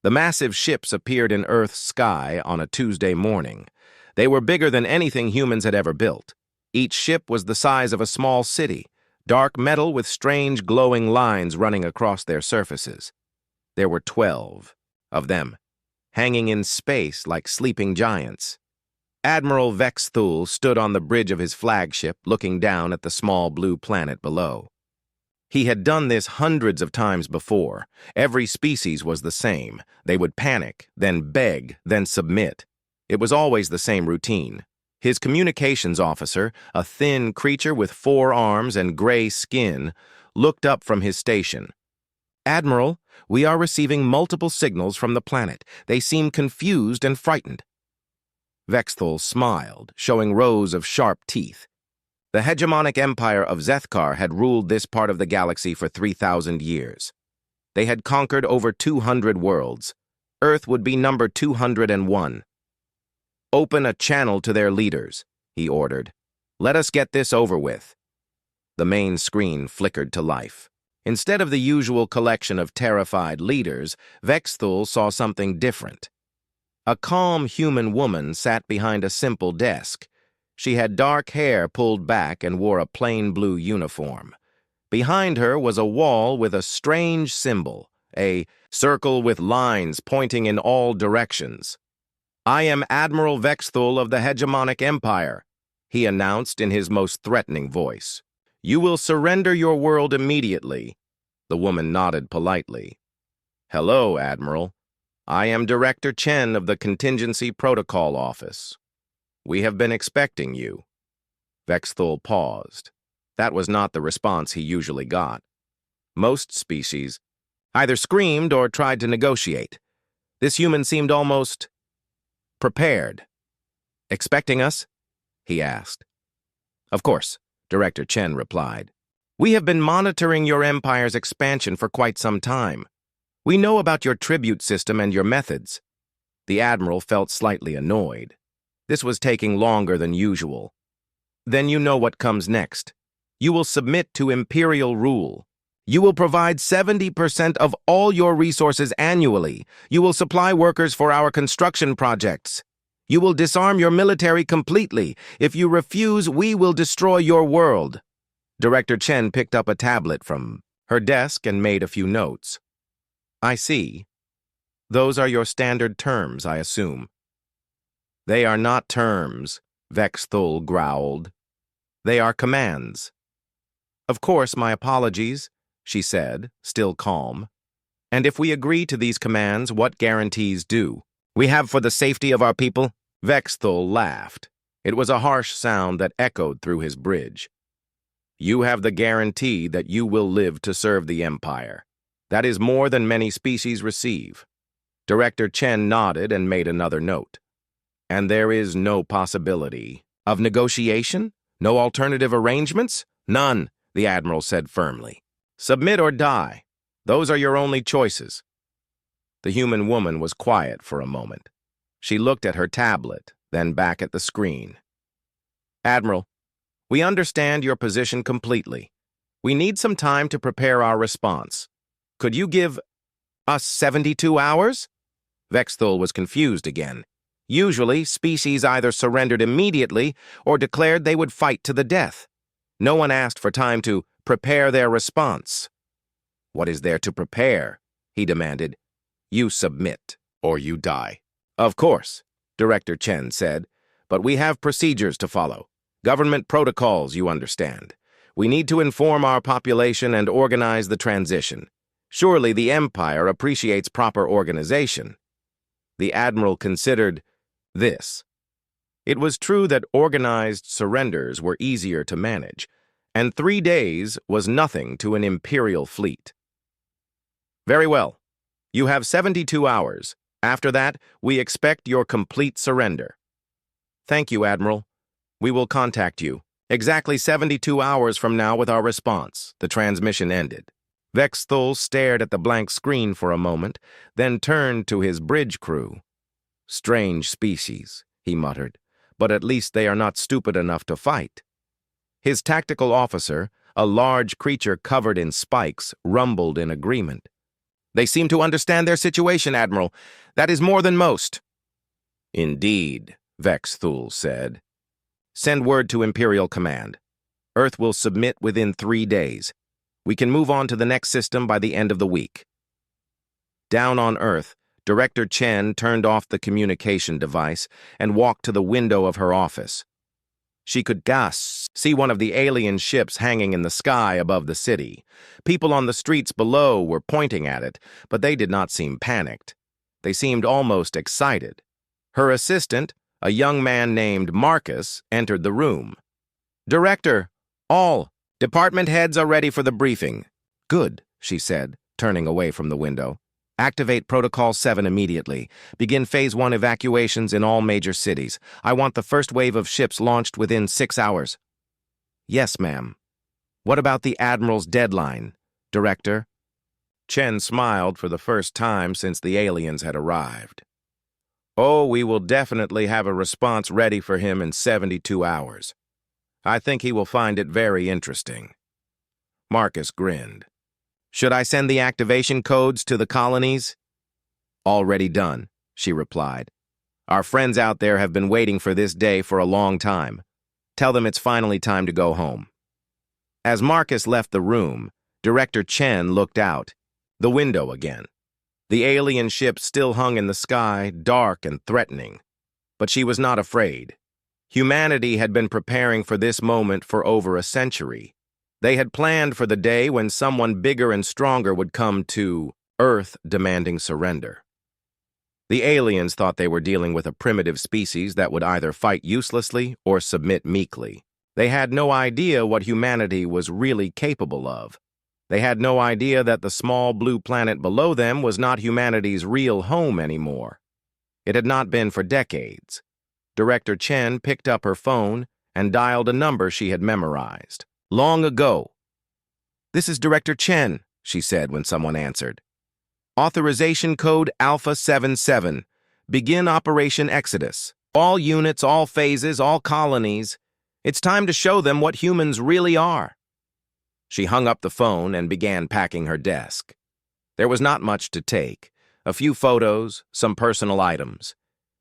The massive ships appeared in Earth's sky on a Tuesday morning. They were bigger than anything humans had ever built. Each ship was the size of a small city, dark metal with strange glowing lines running across their surfaces. There were 12 of them, hanging in space like sleeping giants. Admiral Vexthul stood on the bridge of his flagship, looking down at the small blue planet below. He had done this hundreds of times before. Every species was the same. They would panic, then beg, then submit. It was always the same routine. His communications officer, a thin creature with 4 arms and gray skin, looked up from his station. "Admiral, we are receiving multiple signals from the planet. They seem confused and frightened." Vexthul smiled, showing rows of sharp teeth. The hegemonic empire of Zethkar had ruled this part of the galaxy for 3,000 years. They had conquered over 200 worlds. Earth would be number 201. "Open a channel to their leaders," he ordered. "Let us get this over with." The main screen flickered to life. Instead of the usual collection of terrified leaders, Vexthul saw something different. A calm human woman sat behind a simple desk. She had dark hair pulled back and wore a plain blue uniform. Behind her was a wall with a strange symbol, a circle with lines pointing in all directions. "I am Admiral Vexthul of the Hegemonic Empire," he announced in his most threatening voice. "You will surrender your world immediately." The woman nodded politely. "Hello, Admiral. I am Director Chen of the Contingency Protocol Office. We have been expecting you." Vexthul paused. That was not the response he usually got. Most species either screamed or tried to negotiate. This human seemed almost prepared. "Expecting us?" he asked. "Of course," Director Chen replied. "We have been monitoring your empire's expansion for quite some time. We know about your tribute system and your methods." The Admiral felt slightly annoyed. This was taking longer than usual. "Then you know what comes next. You will submit to Imperial rule. You will provide 70% of all your resources annually. You will supply workers for our construction projects. You will disarm your military completely. If you refuse, we will destroy your world." Director Chen picked up a tablet from her desk and made a few notes. "I see. Those are your standard terms, I assume." "They are not terms," Vexthul growled. "They are commands." "Of course, my apologies," she said, still calm. "And if we agree to these commands, what guarantees do we have for the safety of our people?" Vexthul laughed. It was a harsh sound that echoed through his bridge. "You have the guarantee that you will live to serve the Empire. That is more than many species receive." Director Chen nodded and made another note. "And there is no possibility of negotiation? No alternative arrangements?" "None," the Admiral said firmly. "Submit or die. Those are your only choices." The human woman was quiet for a moment. She looked at her tablet, then back at the screen. "Admiral, we understand your position completely. We need some time to prepare our response. Could you give us 72 hours? Vexthul was confused again. Usually, species either surrendered immediately or declared they would fight to the death. No one asked for time to prepare their response. "What is there to prepare?" he demanded. "You submit, or you die." "Of course," Director Chen said, "but we have procedures to follow. Government protocols, you understand. We need to inform our population and organize the transition. Surely the Empire appreciates proper organization." The Admiral considered this. It was true that organized surrenders were easier to manage, and 3 days was nothing to an Imperial fleet. "Very well. You have 72 hours. After that, we expect your complete surrender." "Thank you, Admiral. We will contact you exactly 72 hours from now with our response." The transmission ended. Vexthul stared at the blank screen for a moment, then turned to his bridge crew. "Strange species," he muttered, "but at least they are not stupid enough to fight." His tactical officer, a large creature covered in spikes, rumbled in agreement. They seem to understand their situation, Admiral. That is more than most. Indeed, Vex Thul said. Send word to Imperial Command. Earth will submit within 3 days. We can move on to the next system by the end of the week. Down on Earth, Director Chen turned off the communication device and walked to the window of her office. She could see one of the alien ships hanging in the sky above the city. People on the streets below were pointing at it, but they did not seem panicked. They seemed almost excited. Her assistant, a young man named Marcus, entered the room. Director, all department heads are ready for the briefing. Good, she said, turning away from the window. Activate Protocol 7 immediately. Begin Phase 1 evacuations in all major cities. I want the first wave of ships launched within 6 hours. Yes, ma'am. What about the Admiral's deadline, Director? Chen smiled for the first time since the aliens had arrived. Oh, we will definitely have a response ready for him in 72 hours. I think he will find it very interesting. Marcus grinned. Should I send the activation codes to the colonies? Already done, she replied. Our friends out there have been waiting for this day for a long time. Tell them it's finally time to go home. As Marcus left the room, Director Chen looked out, the window again. The alien ship still hung in the sky, dark and threatening. But she was not afraid. Humanity had been preparing for this moment for over a century. They had planned for the day when someone bigger and stronger would come to Earth demanding surrender. The aliens thought they were dealing with a primitive species that would either fight uselessly or submit meekly. They had no idea what humanity was really capable of. They had no idea that the small blue planet below them was not humanity's real home anymore. It had not been for decades. Director Chen picked up her phone and dialed a number she had memorized. Long ago. This is Director Chen, she said when someone answered. Authorization code Alpha 77. Begin Operation Exodus. All units, all phases, all colonies. It's time to show them what humans really are. She hung up the phone and began packing her desk. There was not much to take. A few photos, some personal items.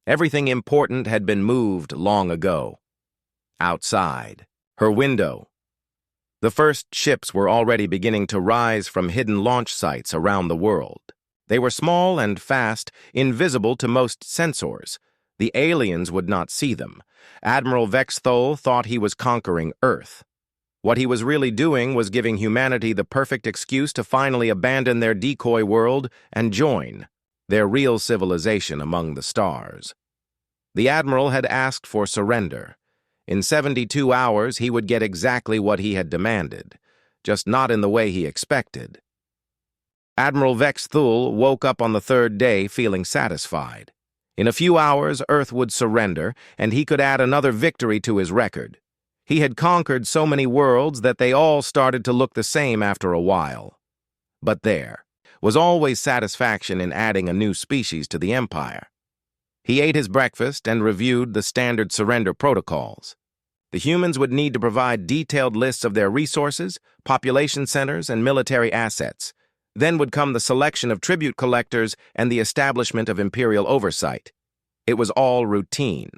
Everything important had been moved long ago. Outside, her window. The first ships were already beginning to rise from hidden launch sites around the world. They were small and fast, invisible to most sensors. The aliens would not see them. Admiral Vex Thul thought he was conquering Earth. What he was really doing was giving humanity the perfect excuse to finally abandon their decoy world and join their real civilization among the stars. The Admiral had asked for surrender. In 72 hours, he would get exactly what he had demanded, just not in the way he expected. Admiral Vex Thul woke up on the third day feeling satisfied. In a few hours, Earth would surrender, and he could add another victory to his record. He had conquered so many worlds that they all started to look the same after a while. But there was always satisfaction in adding a new species to the Empire. He ate his breakfast and reviewed the standard surrender protocols. The humans would need to provide detailed lists of their resources, population centers, and military assets. Then would come the selection of tribute collectors and the establishment of imperial oversight. It was all routine.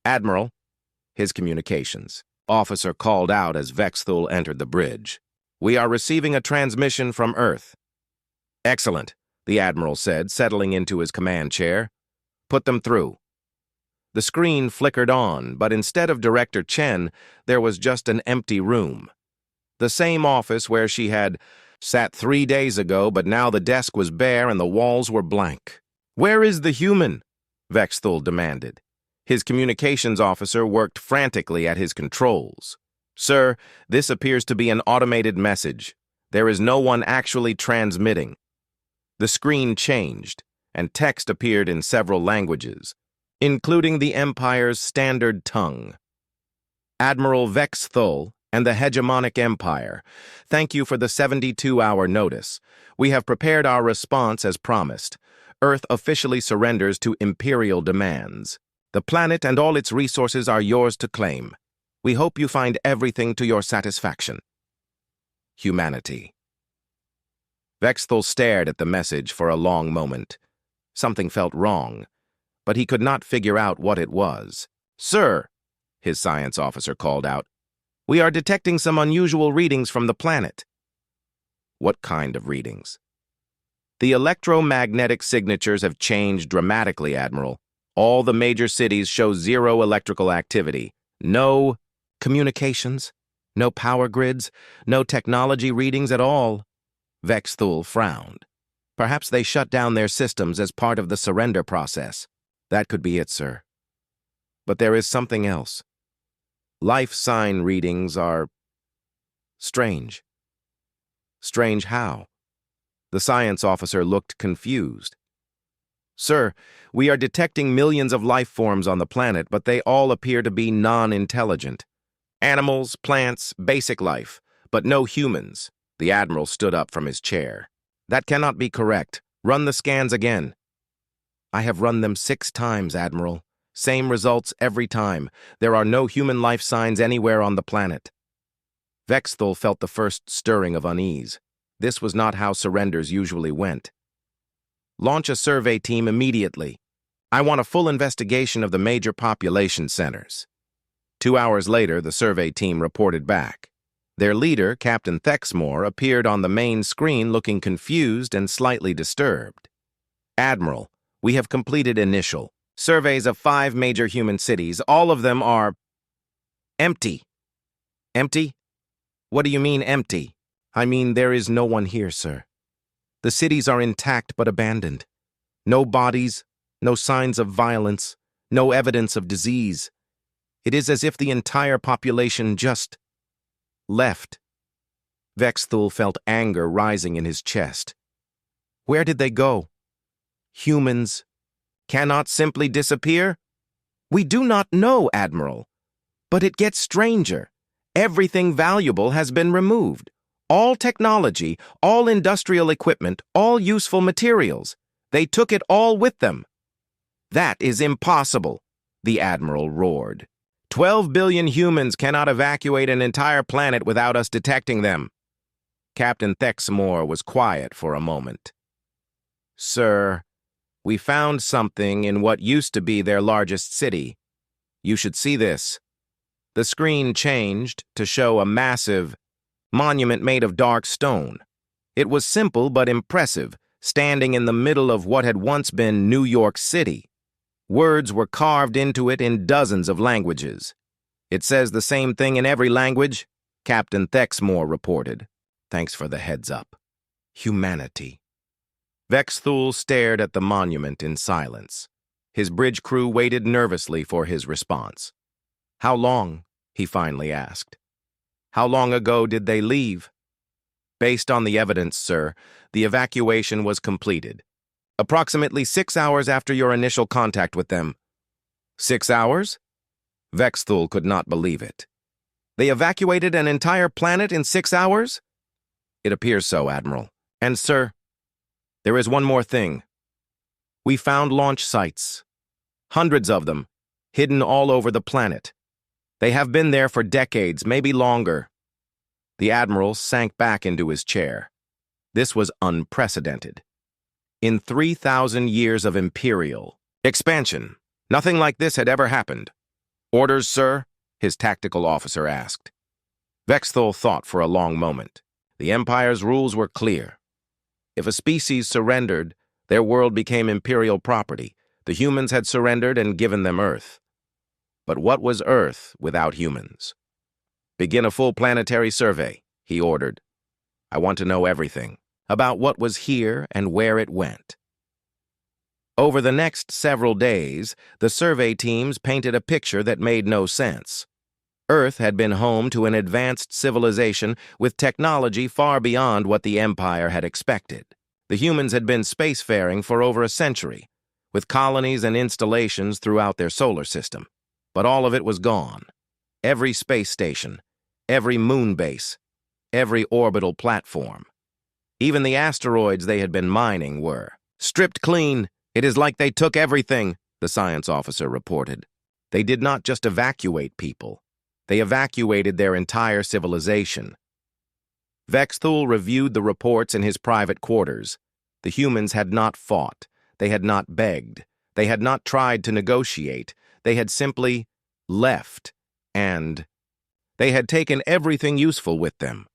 Admiral, his communications officer called out as Vex Thul entered the bridge. We are receiving a transmission from Earth. Excellent, the Admiral said, settling into his command chair. Put them through. The screen flickered on, but instead of Director Chen, there was just an empty room. The same office where she had sat 3 days ago, but now the desk was bare and the walls were blank. Where is the human? Vex Thul demanded. His communications officer worked frantically at his controls. Sir, this appears to be an automated message. There is no one actually transmitting. The screen changed, and text appeared in several languages, including the Empire's standard tongue. Admiral Vex Thul and the Hegemonic Empire, thank you for the 72-hour notice. We have prepared our response as promised. Earth officially surrenders to Imperial demands. The planet and all its resources are yours to claim. We hope you find everything to your satisfaction. Humanity. Vexthel stared at the message for a long moment. Something felt wrong, but he could not figure out what it was. "Sir," his science officer called out, "we are detecting some unusual readings from the planet." "What kind of readings?" "The electromagnetic signatures have changed dramatically, Admiral. All the major cities show zero electrical activity. No communications, no power grids, no technology readings at all." Vexthul frowned. "Perhaps they shut down their systems as part of the surrender process." "That could be it, sir. But there is something else. Life sign readings are strange." "Strange how?" The science officer looked confused. "Sir, we are detecting millions of life forms on the planet, but they all appear to be non-intelligent. Animals, plants, basic life, but no humans." The Admiral stood up from his chair. "That cannot be correct. Run the scans again." "I have run them 6 times, Admiral. Same results every time. There are no human life signs anywhere on the planet." Vexthul felt the first stirring of unease. This was not how surrenders usually went. "Launch a survey team immediately. I want a full investigation of the major population centers." 2 hours later, the survey team reported back. Their leader, Captain Thexmore, appeared on the main screen looking confused and slightly disturbed. "Admiral, we have completed initial surveys of 5 major human cities. All of them are empty." "Empty? What do you mean empty?" "I mean there is no one here, sir. The cities are intact but abandoned. No bodies, no signs of violence, no evidence of disease. It is as if the entire population just left." Vexthul felt anger rising in his chest. "Where did they go? Humans cannot simply disappear?" "We do not know, Admiral. But it gets stranger. Everything valuable has been removed. All technology, all industrial equipment, all useful materials. They took it all with them." "That is impossible," the Admiral roared. 12 billion humans cannot evacuate an entire planet without us detecting them." Captain Thexmore was quiet for a moment. "Sir, we found something in what used to be their largest city. You should see this." The screen changed to show a massive monument made of dark stone. It was simple but impressive, standing in the middle of what had once been New York City. Words were carved into it in dozens of languages. "It says the same thing in every language," Captain Thexmore reported. "Thanks for the heads up. Humanity." Vexthul stared at the monument in silence. His bridge crew waited nervously for his response. "How long?" he finally asked. "How long ago did they leave?" "Based on the evidence, sir, the evacuation was completed. Approximately 6 hours after your initial contact with them." 6 hours? Vexthul could not believe it. "They evacuated an entire planet in 6 hours?" "It appears so, Admiral. And, sir, there is one more thing. We found launch sites. Hundreds of them, hidden all over the planet. They have been there for decades, maybe longer." The Admiral sank back into his chair. This was unprecedented. In 3,000 years of Imperial expansion, nothing like this had ever happened. "Orders, sir?" his tactical officer asked. Vexthul thought for a long moment. The Empire's rules were clear. If a species surrendered, their world became Imperial property. The humans had surrendered and given them Earth. But what was Earth without humans? "Begin a full planetary survey," he ordered. "I want to know everything about what was here and where it went." Over the next several days, the survey teams painted a picture that made no sense. Earth had been home to an advanced civilization with technology far beyond what the Empire had expected. The humans had been spacefaring for over a century, with colonies and installations throughout their solar system. But all of it was gone. Every space station, every moon base, every orbital platform. Even the asteroids they had been mining were stripped clean. "It is like they took everything," the science officer reported. "They did not just evacuate people. They evacuated their entire civilization." Vexthul reviewed the reports in his private quarters. The humans had not fought. They had not begged. They had not tried to negotiate. They had simply left, and they had taken everything useful with them.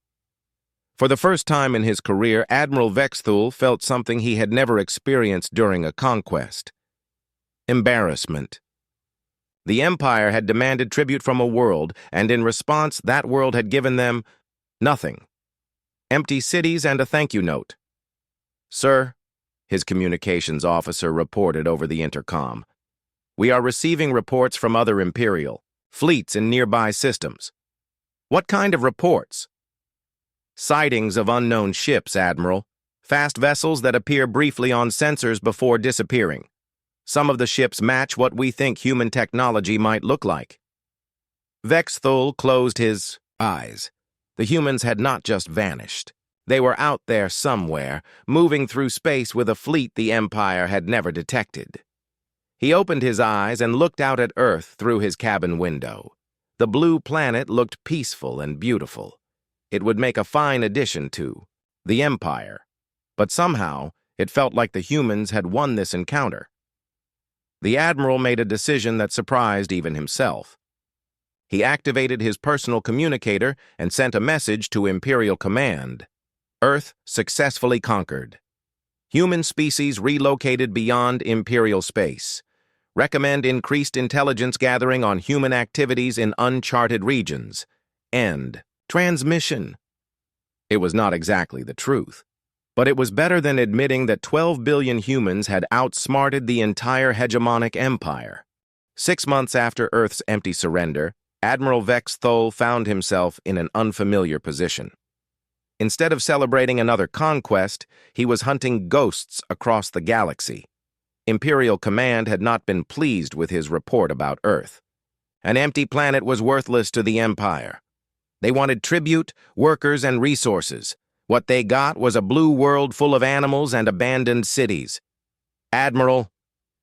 For the first time in his career, Admiral Vexthul felt something he had never experienced during a conquest: embarrassment. The Empire had demanded tribute from a world, and in response, that world had given them nothing. Empty cities and a thank you note. "Sir," his communications officer reported over the intercom, "we are receiving reports from other Imperial fleets in nearby systems." "What kind of reports?" "Sightings of unknown ships, Admiral. Fast vessels that appear briefly on sensors before disappearing. Some of the ships match what we think human technology might look like." Vexthul closed his eyes. The humans had not just vanished. They were out there somewhere, moving through space with a fleet the Empire had never detected. He opened his eyes and looked out at Earth through his cabin window. The blue planet looked peaceful and beautiful. It would make a fine addition to the Empire. But somehow, it felt like the humans had won this encounter. The Admiral made a decision that surprised even himself. He activated his personal communicator and sent a message to Imperial Command. Earth successfully conquered. Human species relocated beyond Imperial space. Recommend increased intelligence gathering on human activities in uncharted regions. End. Transmission. It was not exactly the truth, but it was better than admitting that 12 billion humans had outsmarted the entire hegemonic empire. 6 months after Earth's empty surrender, Admiral Vexthul found himself in an unfamiliar position. Instead of celebrating another conquest, he was hunting ghosts across the galaxy. Imperial Command had not been pleased with his report about Earth. An empty planet was worthless to the Empire. They wanted tribute, workers, and resources. What they got was a blue world full of animals and abandoned cities. "Admiral,"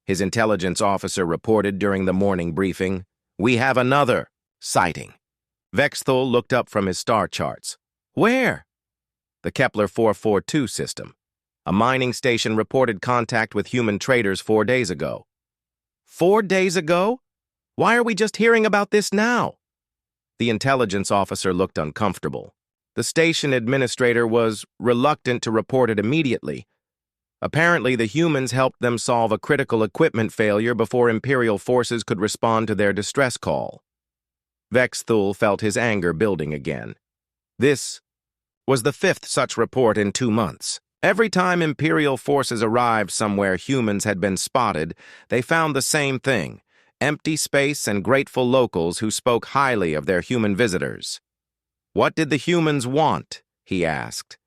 his intelligence officer reported during the morning briefing, "we have another sighting." Vexthul looked up from his star charts. "Where?" "The Kepler 442 system. A mining station reported contact with human traders 4 days ago." 4 days ago? Why are we just hearing about this now?" The intelligence officer looked uncomfortable. The station administrator was reluctant to report it immediately. Apparently, the humans helped them solve a critical equipment failure before Imperial forces could respond to their distress call. Vexthul felt his anger building again. This was the 5th such report in 2 months. Every time Imperial forces arrived somewhere humans had been spotted, they found the same thing: empty space and grateful locals who spoke highly of their human visitors. "What did the humans want?" he asked.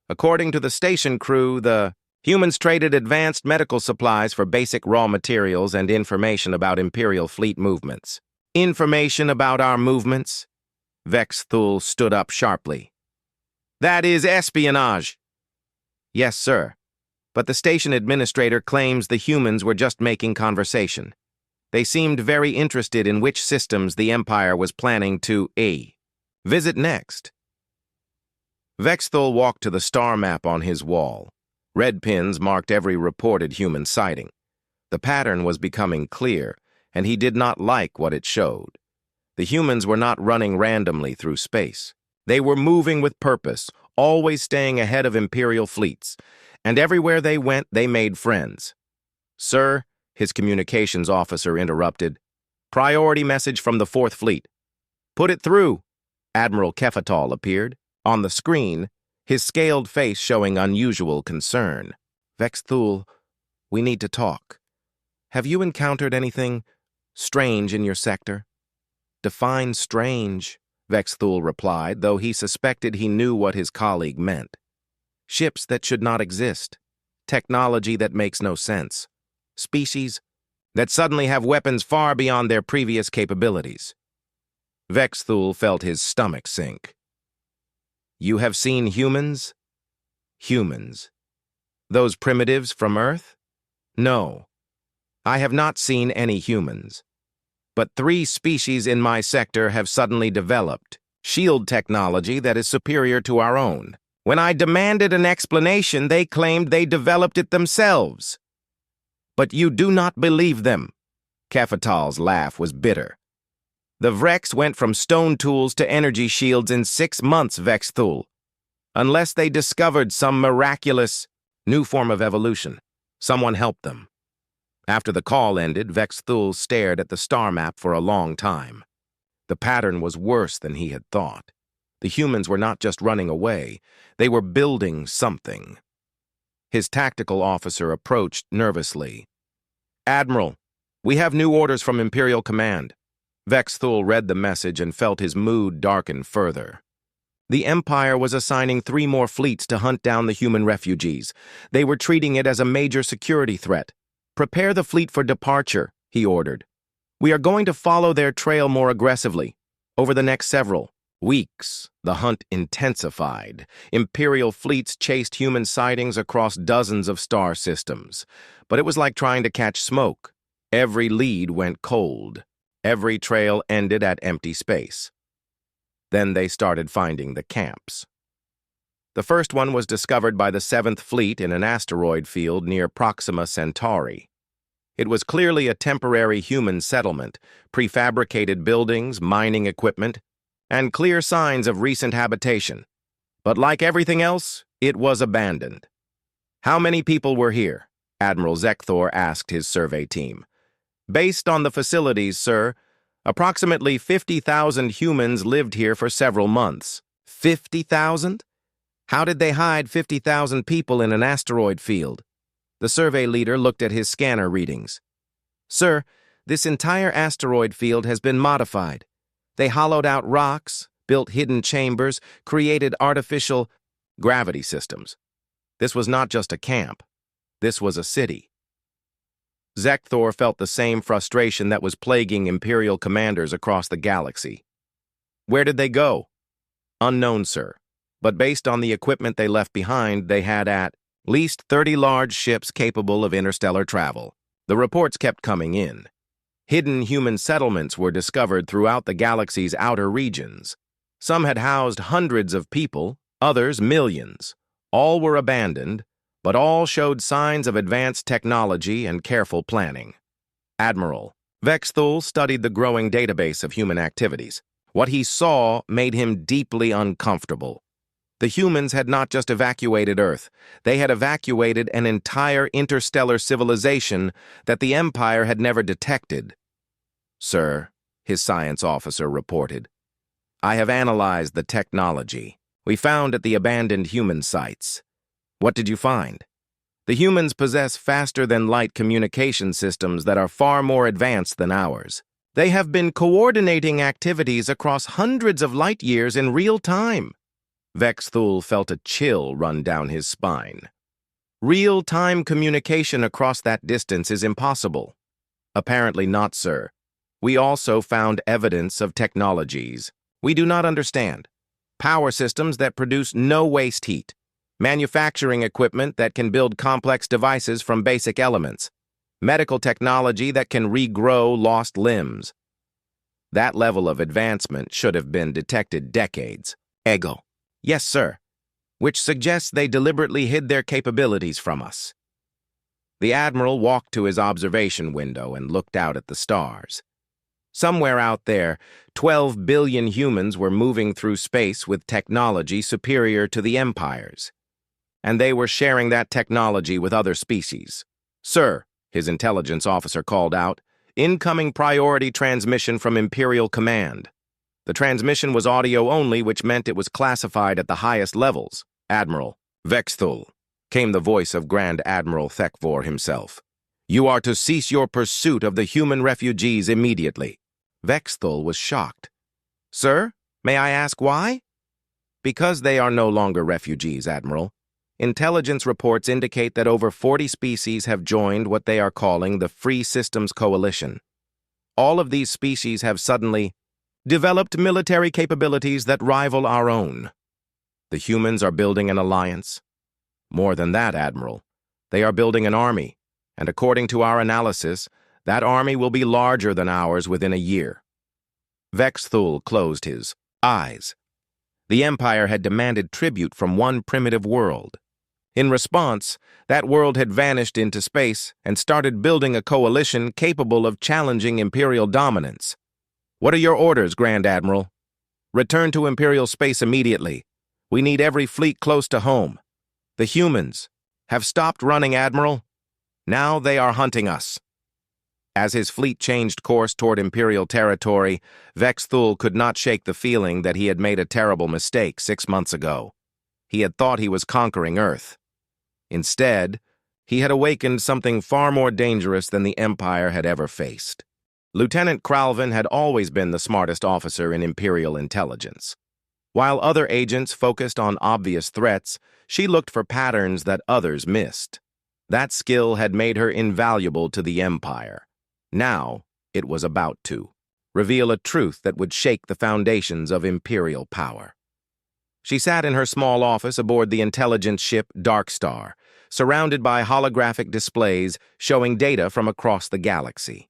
According to the station crew, the humans traded advanced medical supplies for basic raw materials and information about Imperial fleet movements. "Information about our movements?" Vexthul stood up sharply. "That is espionage." "Yes, sir. But the station administrator claims the humans were just making conversation. They seemed very interested in which systems the Empire was planning to visit next." Vexthul walked to the star map on his wall. Red pins marked every reported human sighting. The pattern was becoming clear, and he did not like what it showed. The humans were not running randomly through space. They were moving with purpose, always staying ahead of Imperial fleets, and everywhere they went, they made friends. "Sir," his communications officer interrupted, "priority message from the 4th Fleet." "Put it through." Admiral Kefatal appeared. On the screen, his scaled face showing unusual concern. "Vexthul, we need to talk. Have you encountered anything strange in your sector?" "Define strange," Vexthul replied, though he suspected he knew what his colleague meant. "Ships that should not exist. Technology that makes no sense. Species that suddenly have weapons far beyond their previous capabilities." Vexthul felt his stomach sink. "You have seen humans?" "Humans. Those primitives from Earth? No. I have not seen any humans. But 3 species in my sector have suddenly developed. shield technology that is superior to our own. When I demanded an explanation, they claimed they developed it themselves. But you do not believe them. Kefetal's laugh was bitter. The Vrex went from stone tools to energy shields in 6 months, Vexthul. Unless they discovered some miraculous new form of evolution, someone helped them. After the call ended, Vexthul stared at the star map for a long time. The pattern was worse than he had thought. The humans were not just running away, they were building something. His tactical officer approached nervously. Admiral, we have new orders from Imperial Command. Vexthul read the message and felt his mood darken further. The Empire was assigning 3 more fleets to hunt down the human refugees. They were treating it as a major security threat. Prepare the fleet for departure, he ordered. We are going to follow their trail more aggressively. Over the next several weeks, the hunt intensified. Imperial fleets chased human sightings across dozens of star systems. But it was like trying to catch smoke. Every lead went cold. Every trail ended at empty space. Then they started finding the camps. The first one was discovered by the 7th Fleet in an asteroid field near Proxima Centauri. It was clearly a temporary human settlement, prefabricated buildings, mining equipment, and clear signs of recent habitation. But like everything else, it was abandoned. How many people were here? Admiral Zekthor asked his survey team. Based on the facilities, sir, approximately 50,000 humans lived here for several months. 50,000? How did they hide 50,000 people in an asteroid field? The survey leader looked at his scanner readings. Sir, this entire asteroid field has been modified. They hollowed out rocks, built hidden chambers, created artificial gravity systems. This was not just a camp. This was a city. Zekthor felt the same frustration that was plaguing Imperial commanders across the galaxy. Where did they go? Unknown, sir. But based on the equipment they left behind, they had at least 30 large ships capable of interstellar travel. The reports kept coming in. Hidden human settlements were discovered throughout the galaxy's outer regions. Some had housed hundreds of people, others millions. All were abandoned, but all showed signs of advanced technology and careful planning. Admiral Vexthul studied the growing database of human activities. What he saw made him deeply uncomfortable. The humans had not just evacuated Earth, they had evacuated an entire interstellar civilization that the Empire had never detected. Sir, his science officer reported, I have analyzed the technology we found at the abandoned human sites. What did you find? The humans possess faster-than-light communication systems that are far more advanced than ours. They have been coordinating activities across hundreds of light years in real time. Vexthul felt a chill run down his spine. Real-time communication across that distance is impossible. Apparently not, sir. We also found evidence of technologies we do not understand. Power systems that produce no waste heat. Manufacturing equipment that can build complex devices from basic elements. Medical technology that can regrow lost limbs. That level of advancement should have been detected decades ago. Yes, sir. Which suggests they deliberately hid their capabilities from us. The Admiral walked to his observation window and looked out at the stars. Somewhere out there, 12 billion humans were moving through space with technology superior to the Empire's. And they were sharing that technology with other species. Sir, his intelligence officer called out, incoming priority transmission from Imperial Command. The transmission was audio only, which meant it was classified at the highest levels. Admiral Vexthul, came the voice of Grand Admiral Thekvor himself. You are to cease your pursuit of the human refugees immediately. Vexthul was shocked. Sir, may I ask why? Because they are no longer refugees, Admiral. Intelligence reports indicate that over 40 species have joined what they are calling the Free Systems Coalition. All of these species have suddenly developed military capabilities that rival our own. The humans are building an alliance. More than that, Admiral, they are building an army, and according to our analysis, that army will be larger than ours within a year. Vexthul closed his eyes. The Empire had demanded tribute from one primitive world. In response, that world had vanished into space and started building a coalition capable of challenging Imperial dominance. "What are your orders, Grand Admiral?" "Return to Imperial space immediately. We need every fleet close to home." "The humans have stopped running, Admiral. Now they are hunting us." As his fleet changed course toward Imperial territory, Vexthul could not shake the feeling that he had made a terrible mistake 6 months ago. He had thought he was conquering Earth. Instead, he had awakened something far more dangerous than the Empire had ever faced. Lieutenant Kralvin had always been the smartest officer in Imperial intelligence. While other agents focused on obvious threats, she looked for patterns that others missed. That skill had made her invaluable to the Empire. Now, it was about to reveal a truth that would shake the foundations of Imperial power. She sat in her small office aboard the intelligence ship Darkstar, surrounded by holographic displays showing data from across the galaxy.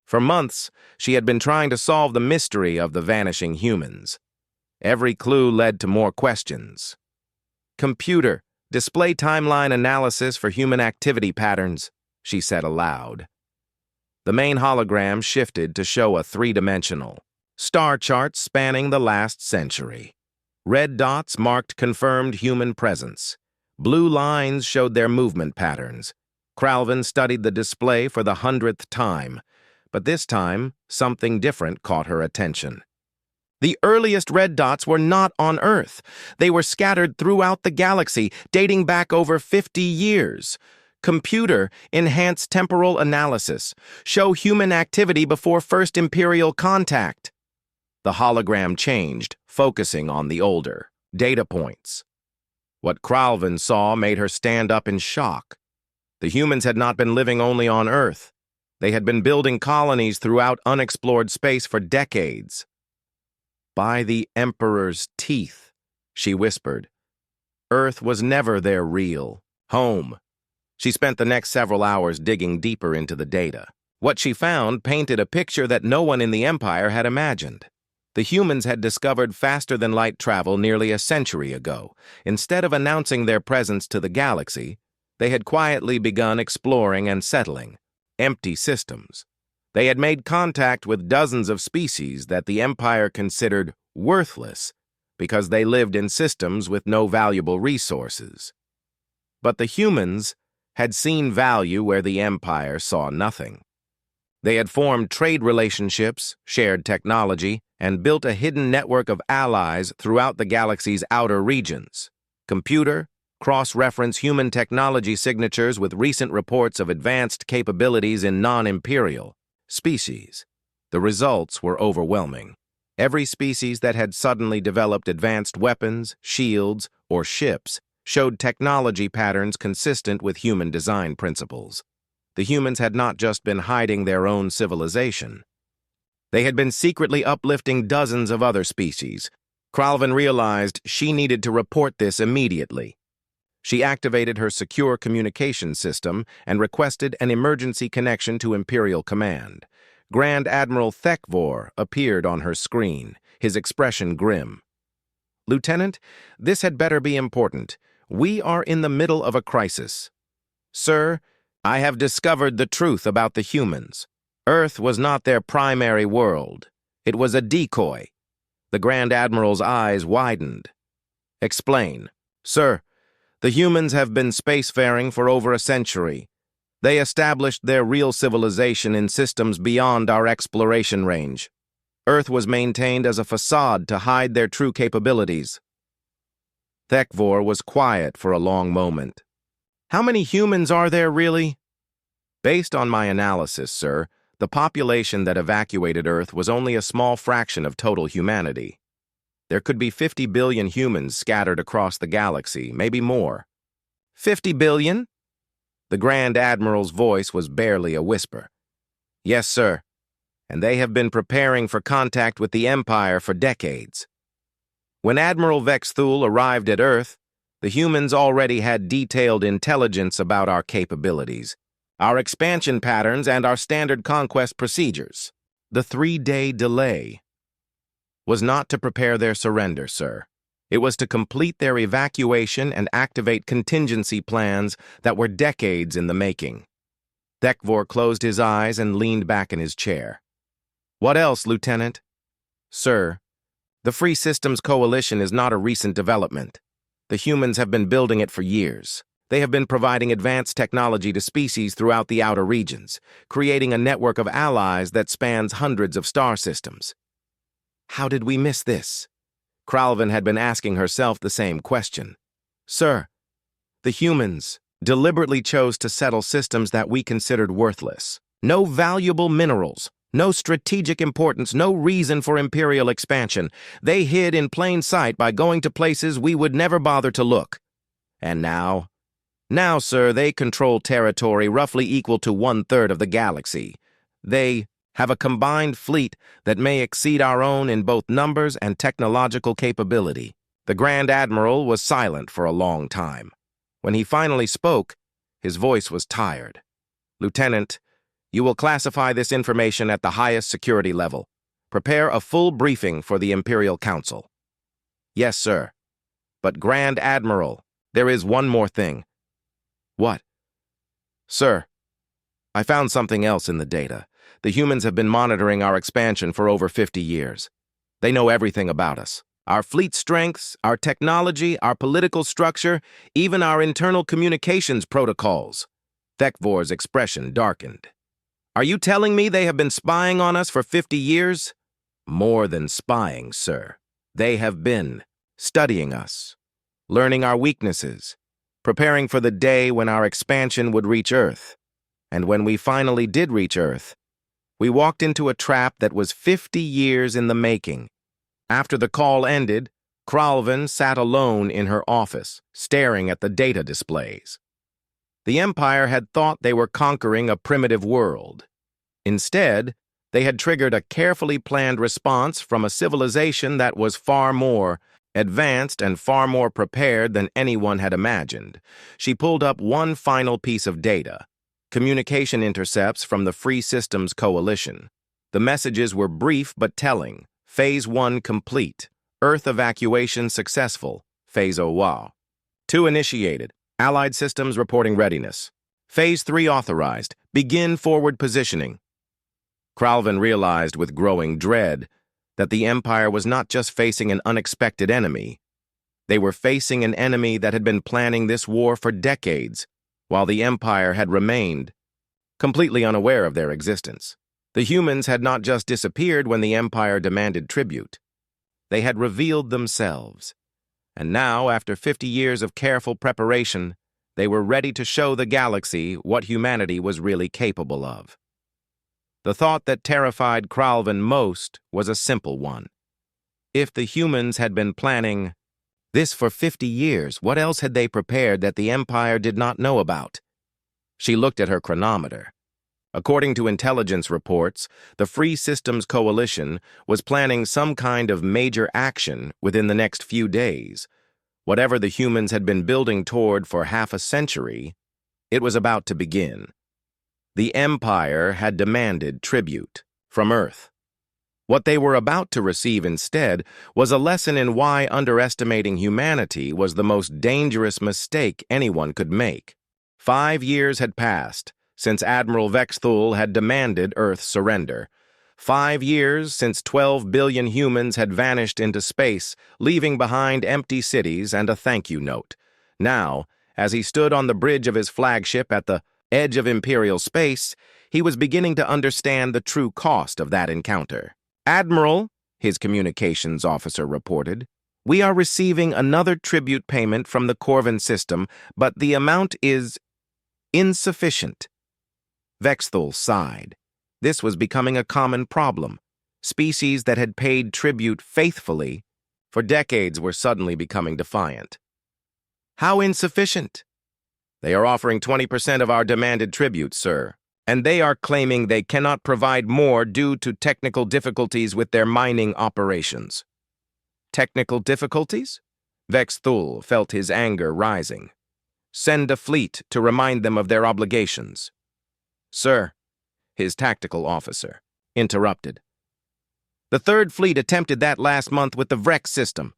For months, she had been trying to solve the mystery of the vanishing humans. Every clue led to more questions. "Computer, display timeline analysis for human activity patterns," she said aloud. The main hologram shifted to show a three-dimensional star chart spanning the last century. Red dots marked confirmed human presence. Blue lines showed their movement patterns. Kralvin studied the display for the 100th time, but this time, something different caught her attention. The earliest red dots were not on Earth. They were scattered throughout the galaxy, dating back over 50 years. "Computer, enhance temporal analysis. Show human activity before first Imperial contact." The hologram changed, focusing on the older data points. What Kralvin saw made her stand up in shock. The humans had not been living only on Earth. They had been building colonies throughout unexplored space for decades. "By the Emperor's teeth," she whispered. Earth was never their real home. She spent the next several hours digging deeper into the data. What she found painted a picture that no one in the Empire had imagined. The humans had discovered faster-than-light travel nearly a century ago. Instead of announcing their presence to the galaxy, they had quietly begun exploring and settling empty systems. They had made contact with dozens of species that the Empire considered worthless because they lived in systems with no valuable resources. But the humans had seen value where the Empire saw nothing. They had formed trade relationships, shared technology, and built a hidden network of allies throughout the galaxy's outer regions. Computer, cross-reference human technology signatures with recent reports of advanced capabilities in non-imperial species. The results were overwhelming. Every species that had suddenly developed advanced weapons, shields, or ships showed technology patterns consistent with human design principles. The humans had not just been hiding their own civilization. They had been secretly uplifting dozens of other species. Kralvin realized she needed to report this immediately. She activated her secure communication system and requested an emergency connection to Imperial Command. Grand Admiral Thekvor appeared on her screen, his expression grim. "Lieutenant, this had better be important. We are in the middle of a crisis." "Sir, I have discovered the truth about the humans. Earth was not their primary world. It was a decoy." The Grand Admiral's eyes widened. "Explain." "Sir, the humans have been spacefaring for over a century. They established their real civilization in systems beyond our exploration range. Earth was maintained as a facade to hide their true capabilities." Thekvor was quiet for a long moment. "How many humans are there, really?" "Based on my analysis, sir, the population that evacuated Earth was only a small fraction of total humanity. There could be 50 billion humans scattered across the galaxy, maybe more." 50 billion? The Grand Admiral's voice was barely a whisper. "Yes, sir. And they have been preparing for contact with the Empire for decades. When Admiral Vexthul arrived at Earth, the humans already had detailed intelligence about our capabilities, our expansion patterns, and our standard conquest procedures. The 3-day delay." was not to prepare their surrender, sir. It was to complete their evacuation and activate contingency plans that were decades in the making. Thekvor closed his eyes and leaned back in his chair. What else, Lieutenant? Sir, the Free Systems Coalition is not a recent development. The humans have been building it for years. They have been providing advanced technology to species throughout the outer regions, creating a network of allies that spans hundreds of star systems. How did we miss this? Kralvin had been asking herself the same question. Sir, the humans deliberately chose to settle systems that we considered worthless. No valuable minerals, no strategic importance, no reason for imperial expansion. They hid in plain sight by going to places we would never bother to look. And now, sir, they control territory roughly equal to 1/3 of the galaxy. They have a combined fleet that may exceed our own in both numbers and technological capability. The Grand Admiral was silent for a long time. When he finally spoke, his voice was tired. Lieutenant, you will classify this information at the highest security level. Prepare a full briefing for the Imperial Council. Yes, sir. But Grand Admiral, there is one more thing. What? Sir, I found something else in the data. The humans have been monitoring our expansion for over 50 years. They know everything about us. Our fleet strengths, our technology, our political structure, even our internal communications protocols. Thekvor's expression darkened. Are you telling me they have been spying on us for 50 years? More than spying, sir. They have been studying us, learning our weaknesses, preparing for the day when our expansion would reach Earth. And when we finally did reach Earth, we walked into a trap that was 50 years in the making. After the call ended, Kralvin sat alone in her office, staring at the data displays. The Empire had thought they were conquering a primitive world. Instead, they had triggered a carefully planned response from a civilization that was far more advanced and far more prepared than anyone had imagined. She pulled up one final piece of data. Communication intercepts from the Free Systems Coalition. The messages were brief but telling. Phase 1 complete. Earth evacuation successful. Phase War. 2 initiated. Allied systems reporting readiness. Phase 3 authorized. Begin forward positioning. Kralvin realized with growing dread that the Empire was not just facing an unexpected enemy. They were facing an enemy that had been planning this war for decades, while the Empire had remained completely unaware of their existence. The humans had not just disappeared when the Empire demanded tribute. They had revealed themselves. And now, after 50 years of careful preparation, they were ready to show the galaxy what humanity was really capable of. The thought that terrified Kralvin most was a simple one. If the humans had been planning this for 50 years, what else had they prepared that the Empire did not know about? She looked at her chronometer. According to intelligence reports, the Free Systems Coalition was planning some kind of major action within the next few days. Whatever the humans had been building toward for half a century, it was about to begin. The Empire had demanded tribute from Earth. What they were about to receive instead was a lesson in why underestimating humanity was the most dangerous mistake anyone could make. 5 years had passed since Admiral Vexthul had demanded Earth's surrender. 5 years since 12 billion humans had vanished into space, leaving behind empty cities and a thank you note. Now, as he stood on the bridge of his flagship at the edge of Imperial space, he was beginning to understand the true cost of that encounter. Admiral, his communications officer reported, we are receiving another tribute payment from the Corvin system, but the amount is insufficient. Vexthul sighed. This was becoming a common problem. Species that had paid tribute faithfully for decades were suddenly becoming defiant. How insufficient? They are offering 20% of our demanded tribute, sir, and they are claiming they cannot provide more due to technical difficulties with their mining operations. Technical difficulties? Vexthul felt his anger rising. Send a fleet to remind them of their obligations. Sir, his tactical officer interrupted. The Third Fleet attempted that last month with the Vrex system.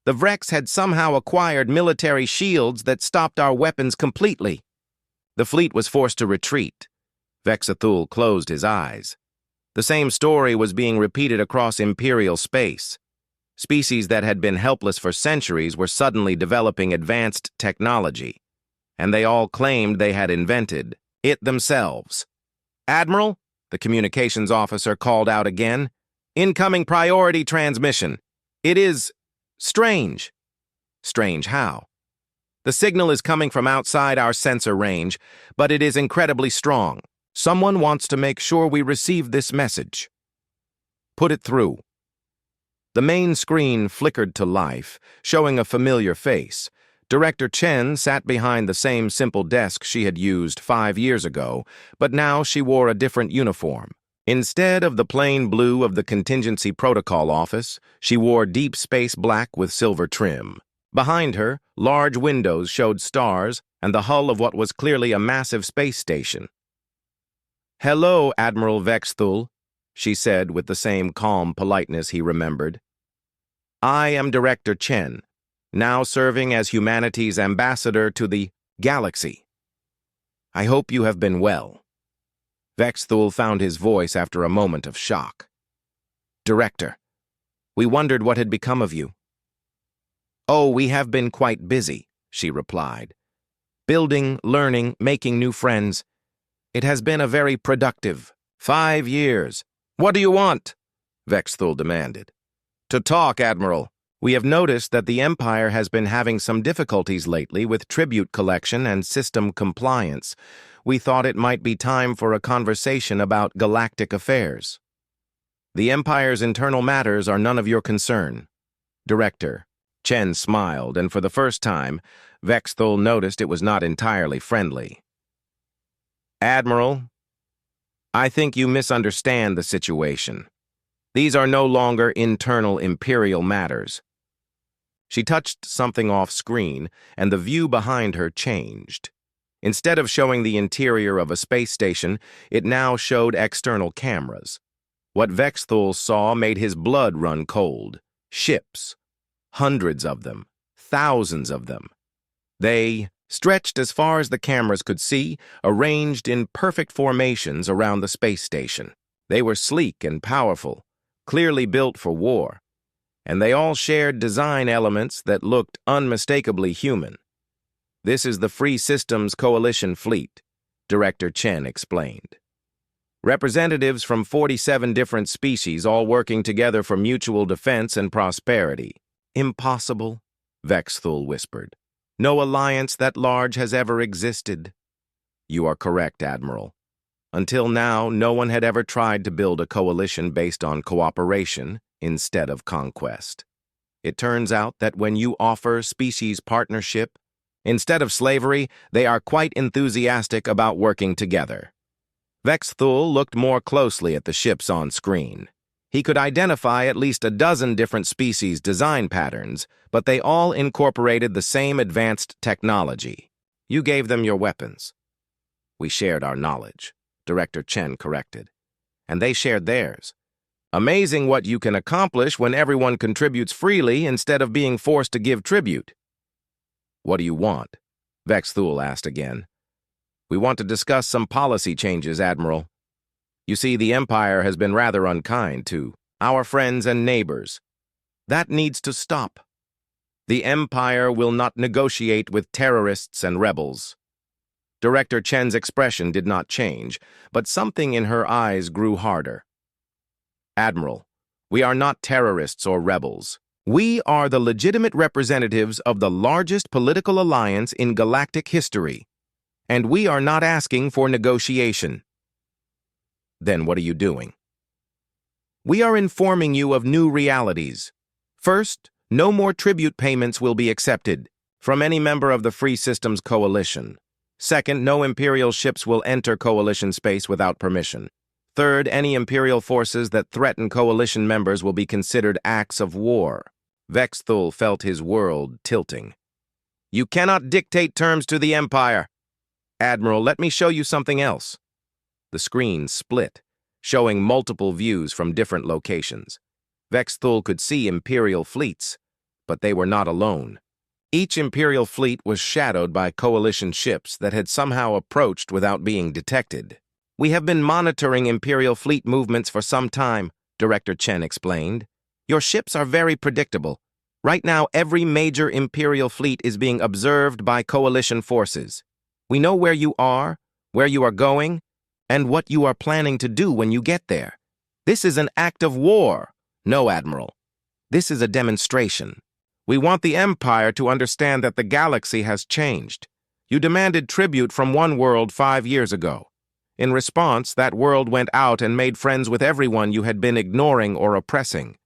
The Vrex had somehow acquired military shields that stopped our weapons completely. The fleet was forced to retreat. Vexathul closed his eyes. The same story was being repeated across Imperial space. Species that had been helpless for centuries were suddenly developing advanced technology, and they all claimed they had invented it themselves. "Admiral," the communications officer called out again, "incoming priority transmission. It is strange." "Strange how?" "The signal is coming from outside our sensor range, but it is incredibly strong. Someone wants to make sure we receive this message." "Put it through." The main screen flickered to life, showing a familiar face. Director Chen sat behind the same simple desk she had used 5 years ago, but now she wore a different uniform. Instead of the plain blue of the Contingency Protocol Office, she wore deep space black with silver trim. Behind her, large windows showed stars and the hull of what was clearly a massive space station. "Hello, Admiral Vexthul," she said with the same calm politeness he remembered. "I am Director Chen, now serving as humanity's ambassador to the galaxy. I hope you have been well." Vexthul found his voice after a moment of shock. "Director, we wondered what had become of you." "Oh, we have been quite busy," she replied. "Building, learning, making new friends. It has been a very productive 5 years." "What do you want?" Vexthul demanded. "To talk, Admiral. We have noticed that the Empire has been having some difficulties lately with tribute collection and system compliance. We thought it might be time for a conversation about galactic affairs." "The Empire's internal matters are none of your concern." "Director." Chen smiled, and for the first time, Vexthul noticed it was not entirely friendly. "Admiral, I think you misunderstand the situation. These are no longer internal Imperial matters." She touched something off-screen, and the view behind her changed. Instead of showing the interior of a space station, it now showed external cameras. What Vexthul saw made his blood run cold. Ships. Hundreds of them. Thousands of them. They stretched as far as the cameras could see, arranged in perfect formations around the space station. They were sleek and powerful, clearly built for war, and they all shared design elements that looked unmistakably human. "This is the Free Systems Coalition Fleet," Director Chen explained. "Representatives from 47 different species all working together for mutual defense and prosperity." "Impossible," Vexthul whispered. "No alliance that large has ever existed." "You are correct, Admiral. Until now, no one had ever tried to build a coalition based on cooperation instead of conquest. It turns out that when you offer species partnership, instead of slavery, they are quite enthusiastic about working together." Vexthul looked more closely at the ships on screen. He could identify at least a dozen different species' design patterns, but they all incorporated the same advanced technology. "You gave them your weapons." "We shared our knowledge," Director Chen corrected. "And they shared theirs. Amazing what you can accomplish when everyone contributes freely instead of being forced to give tribute." "What do you want?" Vexthul asked again. "We want to discuss some policy changes, Admiral. You see, the Empire has been rather unkind to our friends and neighbors. That needs to stop. The Empire will not negotiate with terrorists and rebels." Director Chen's expression did not change, but something in her eyes grew harder. "Admiral, we are not terrorists or rebels. We are the legitimate representatives of the largest political alliance in galactic history, and we are not asking for negotiation." "Then what are you doing?" "We are informing you of new realities. First, no more tribute payments will be accepted from any member of the Free Systems Coalition. Second, no Imperial ships will enter Coalition space without permission. Third, any Imperial forces that threaten Coalition members will be considered acts of war." Vexthul felt his world tilting. "You cannot dictate terms to the Empire." "Admiral, let me show you something else." The screen split, showing multiple views from different locations. Vexthul could see Imperial fleets, but they were not alone. Each Imperial fleet was shadowed by coalition ships that had somehow approached without being detected. "We have been monitoring Imperial fleet movements for some time," Director Chen explained. "Your ships are very predictable. Right now, every major Imperial fleet is being observed by coalition forces. We know where you are going, and what you are planning to do when you get there. This is an act of war." "No, Admiral. This is a demonstration. We want the Empire to understand that the galaxy has changed. You demanded tribute from one world 5 years ago. In response, that world went out and made friends with everyone you had been ignoring or oppressing."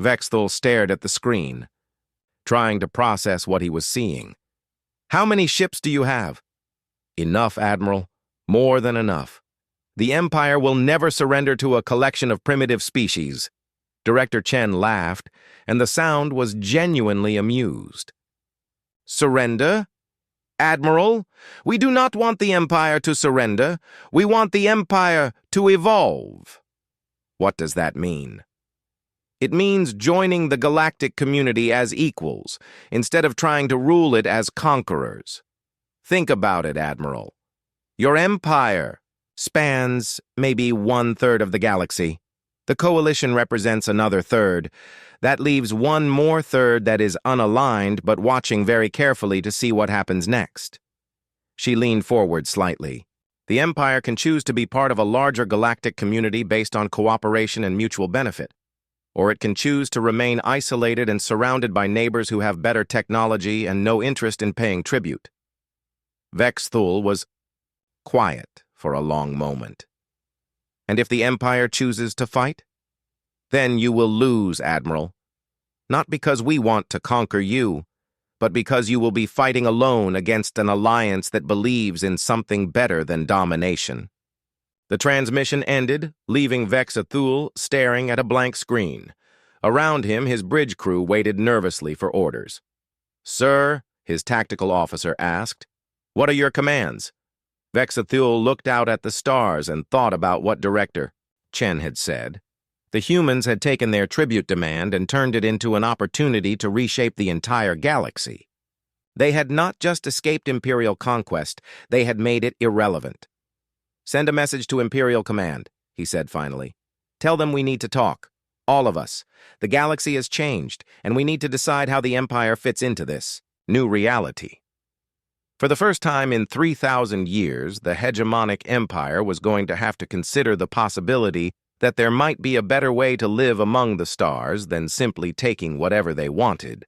Vexthul stared at the screen, trying to process what he was seeing. "How many ships do you have?" "Enough, Admiral. More than enough. The Empire will never surrender to a collection of primitive species." Director Chen laughed, and the sound was genuinely amused. "Surrender? Admiral, we do not want the Empire to surrender. We want the Empire to evolve." "What does that mean?" "It means joining the galactic community as equals, instead of trying to rule it as conquerors. Think about it, Admiral. Your Empire spans maybe 1/3 of the galaxy. The Coalition represents another third. That leaves one more third that is unaligned but watching very carefully to see what happens next." She leaned forward slightly. "The Empire can choose to be part of a larger galactic community based on cooperation and mutual benefit, or it can choose to remain isolated and surrounded by neighbors who have better technology and no interest in paying tribute." Vexthul was quiet for a long moment. "And if the Empire chooses to fight? Then you will lose, Admiral. Not because we want to conquer you, but because you will be fighting alone against an alliance that believes in something better than domination." The transmission ended, leaving Vexthul staring at a blank screen. Around him, his bridge crew waited nervously for orders. "Sir," his tactical officer asked, "what are your commands?" Vexthul looked out at the stars and thought about what Director Chen had said. The humans had taken their tribute demand and turned it into an opportunity to reshape the entire galaxy. They had not just escaped Imperial conquest, they had made it irrelevant. "Send a message to Imperial Command," he said finally. "Tell them we need to talk. All of us. The galaxy has changed, and we need to decide how the Empire fits into this new reality." For the first time in 3,000 years, the hegemonic empire was going to have to consider the possibility that there might be a better way to live among the stars than simply taking whatever they wanted.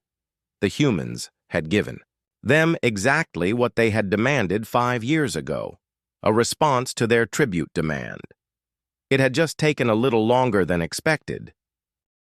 The humans had given them exactly what they had demanded 5 years ago, a response to their tribute demand. It had just taken a little longer than expected,